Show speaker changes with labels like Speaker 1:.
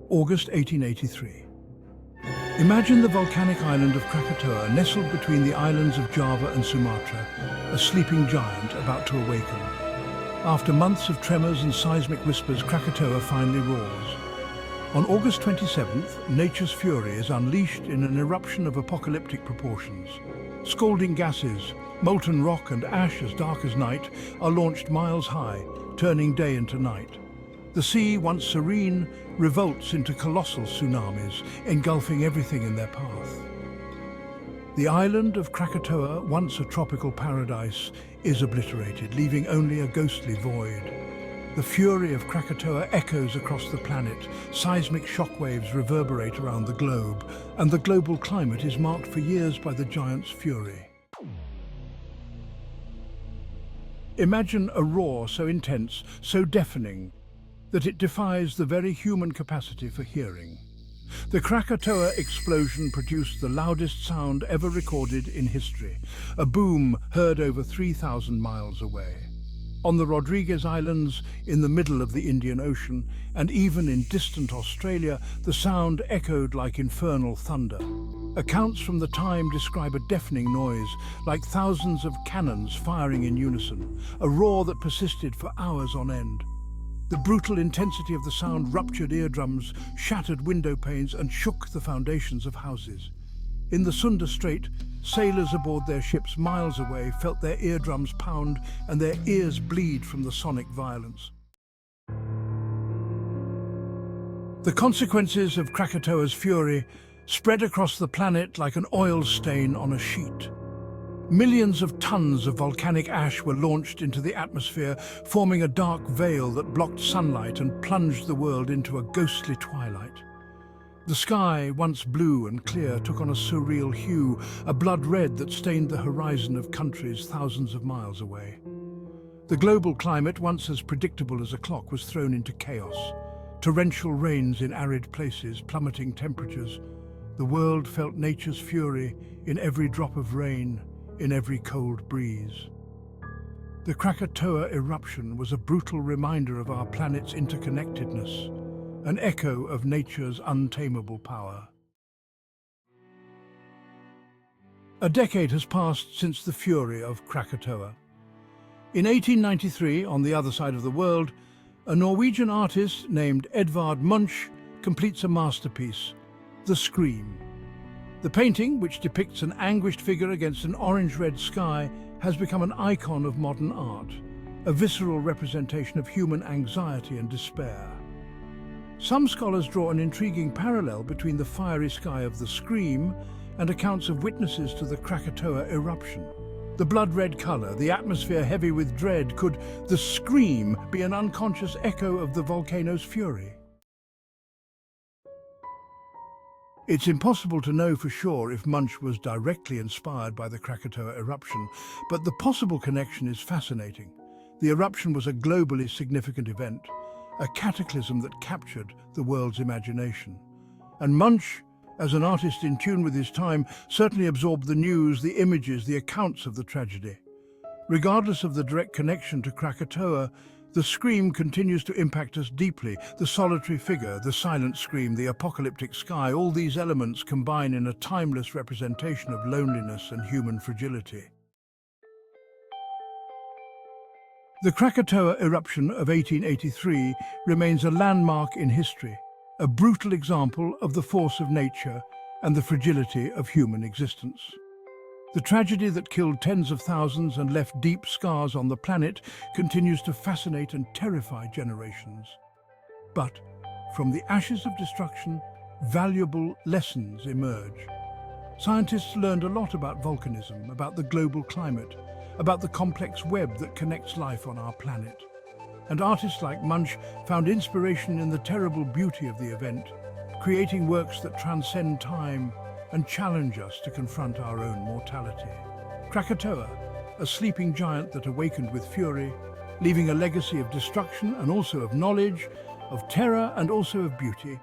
Speaker 1: August 1883. Imagine the volcanic island of Krakatoa nestled between the islands of Java and Sumatra, a sleeping giant about to awaken. After months of tremors and seismic whispers, Krakatoa finally roars. On August 27th, nature's fury is unleashed in an eruption of apocalyptic proportions. Scalding gases, molten rock and ash as dark as night are launched miles high, turning day into night. The sea, once serene, revolts into colossal tsunamis, engulfing everything in their path. The island of Krakatoa, once a tropical paradise, is obliterated, leaving only a ghostly void. The fury of Krakatoa echoes across the planet, seismic shockwaves reverberate around the globe, and the global climate is marked for years by the giant's fury. Imagine a roar so intense, so deafening, that it defies the very human capacity for hearing. The Krakatoa explosion produced the loudest sound ever recorded in history, a boom heard over 3,000 miles away. On the Rodriguez Islands, in the middle of the Indian Ocean, and even in distant Australia, the sound echoed like infernal thunder. Accounts from the time describe a deafening noise, like thousands of cannons firing in unison, a roar that persisted for hours on end. The brutal intensity of the sound ruptured eardrums, shattered window panes, and shook the foundations of houses. In the Sunda Strait, sailors aboard their ships miles away felt their eardrums pound and their ears bleed from the sonic violence. The consequences of Krakatoa's fury spread across the planet like an oil stain on a sheet. Millions of tons of volcanic ash were launched into the atmosphere, forming a dark veil that blocked sunlight and plunged the world into a ghostly twilight. The sky, once blue and clear, took on a surreal hue, a blood red that stained the horizon of countries thousands of miles away. The global climate, once as predictable as a clock, was thrown into chaos. Torrential rains in arid places, plummeting temperatures. The world felt nature's fury in every drop of rain, in every cold breeze. The Krakatoa eruption was a brutal reminder of our planet's interconnectedness, an echo of nature's untamable power. A decade has passed since the fury of Krakatoa. In 1893, on the other side of the world, a Norwegian artist named Edvard Munch completes a masterpiece, The Scream. The painting, which depicts an anguished figure against an orange-red sky, has become an icon of modern art, a visceral representation of human anxiety and despair. Some scholars draw an intriguing parallel between the fiery sky of The Scream and accounts of witnesses to the Krakatoa eruption. The blood-red color, the atmosphere heavy with dread, could the scream be an unconscious echo of the volcano's fury? It's impossible to know for sure if Munch was directly inspired by the Krakatoa eruption, but the possible connection is fascinating. The eruption was a globally significant event, a cataclysm that captured the world's imagination. And Munch, as an artist in tune with his time, certainly absorbed the news, the images, the accounts of the tragedy. Regardless of the direct connection to Krakatoa, The Scream continues to impact us deeply. The solitary figure, the silent scream, the apocalyptic sky, all these elements combine in a timeless representation of loneliness and human fragility. The Krakatoa eruption of 1883 remains a landmark in history, a brutal example of the force of nature and the fragility of human existence. The tragedy that killed tens of thousands and left deep scars on the planet continues to fascinate and terrify generations. But from the ashes of destruction, valuable lessons emerge. Scientists learned a lot about volcanism, about the global climate, about the complex web that connects life on our planet. And artists like Munch found inspiration in the terrible beauty of the event, creating works that transcend time and challenge us to confront our own mortality. Krakatoa, a sleeping giant that awakened with fury, leaving a legacy of destruction and also of knowledge, of terror and also of beauty.